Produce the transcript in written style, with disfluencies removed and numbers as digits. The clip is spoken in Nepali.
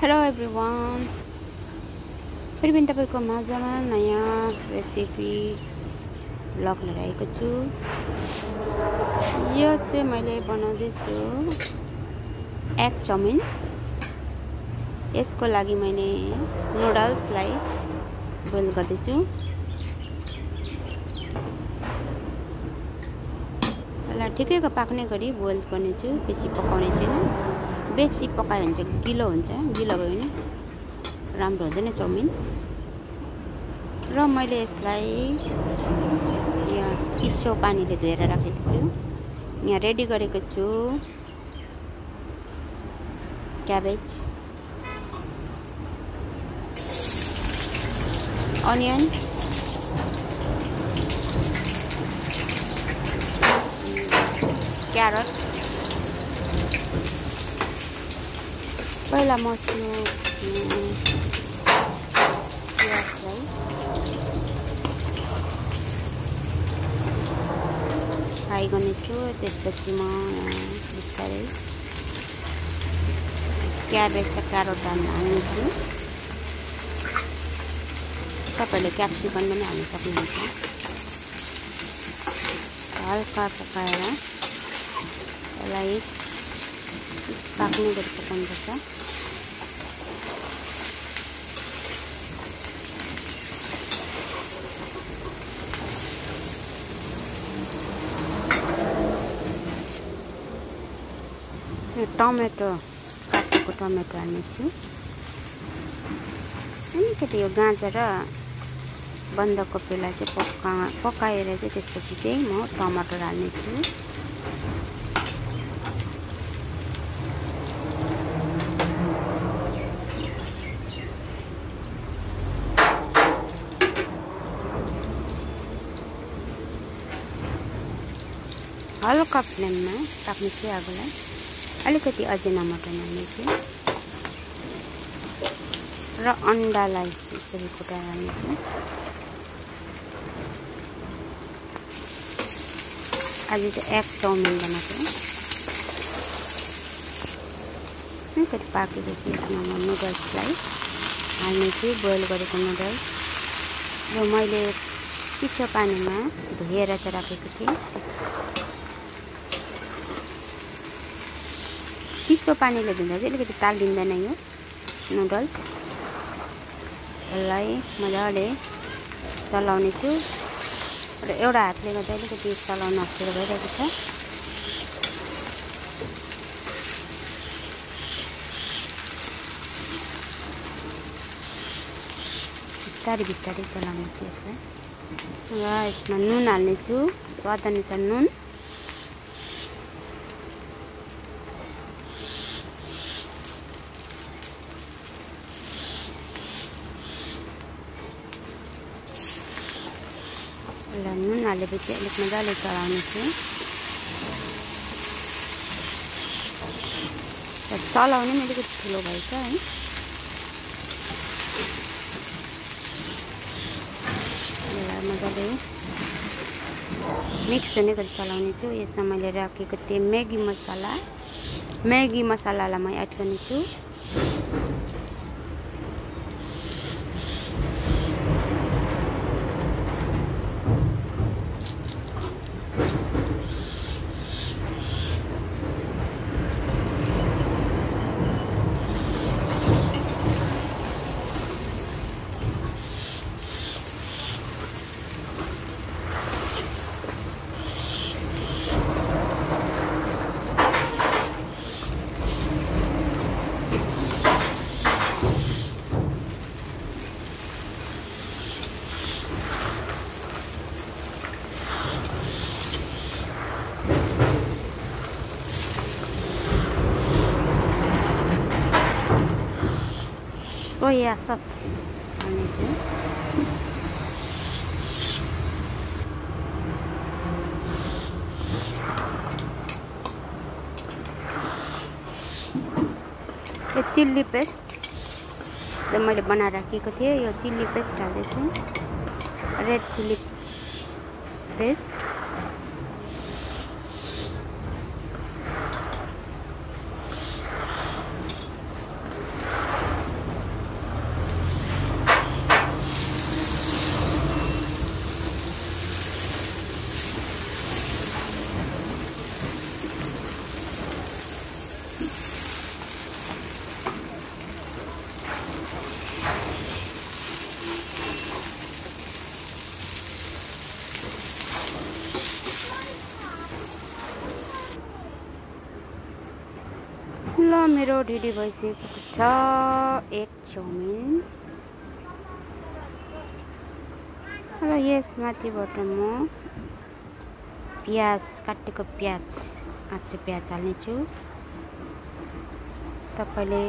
हेलो एभ्रिवान, फेरि पनि तपाईँको माझमा नयाँ रेसिपी भ्लग लिएर आएको छु। यो चाहिँ मैले बनाउँदैछु एग चाउमिन। यसको लागि मैले नुडल्सलाई बोइल गर्दैछु। यसलाई ठिकैको पाक्ने गरी बोइल गर्नेछु, बेसी पकाउने छैन। बेसी पकायो भने चाहिँ गिलो हुन्छ, गिलो भयो भने राम्रो हुँदैन चाउमिन। र मैले यसलाई यहाँ चिसो पानीले धोएर राखेको छु। यहाँ रेडी गरेको छु क्याबेज, अनियन, क्यारट। पहिला मसिनो प्याजलाई फ्राई गर्नेछु। त्यसपछि म बिस्तारै क्याबेज र क्यारट हाल्नेछु। तपाईँहरूले क्याप्सिकम पनि हाल्न सक्नुहुन्छ। हल्का पकाएर यसलाई पाक्ने गरी पकाउनुपर्छ। टमेटो, काटेको टमेटो हाल्नेछु। अलिकति यो गाजर र बन्दाकोपीलाई चाहिँ पकाएर चाहिँ त्यसपछि चाहिँ म टमाटर हाल्नेछु। हल्का फ्लेममा पाक्नेछु आगोलाई। अलिकति अझै नमक हाल्नेछु र अन्डालाई यसरी फुटाएर हाल्नेछु। आज चाहिँ एग चाउमिन बनाएको। अलिकति पाकेपछि यसमा म नुडल्सलाई हाल्नेछु, बोइल गरेको नुडल्स। र मैले चिसो पानीमा धोएर चाहिँ राखेको थिएँ। चिसो पानीले धुँदा चाहिँ अलिकति तालिँदैन यो नुडल्स। यसलाई मजाले चलाउने छु र एउटा हातले गर्दा अलिकति चलाउन अप्ठ्यारो भइरहेको छ। बिस्तारै बिस्तारै चलाउने छु यसलाई। र यसमा नुन हाल्नेछु, स्वाद अनुसार नुन। नुन हालेपछि अलिक मजाले चलाउने छु। चलाउने पनि अलिकति ठुलो भएछ है। यसलाई मजाले मिक्स हुने गरी चलाउने छु। यसमा मैले राखेको थिएँ म्यागी मसाला। म्यागी मसालालाई म एड गर्नेछु। सोया सस हाल्नेछु। यो चिल्ली पेस्ट जो मैले बनाएर राखेको थिएँ, यो चिल्ली पेस्ट हाल्दैछु। रेड चिल्ली पेस्ट, ल मेरो ढिडी भइसकेको छ एक चाउमिन र यसमाथिबाट म प्याज काटेको प्याज काँचो प्याज हाल्नेछु। तपाईले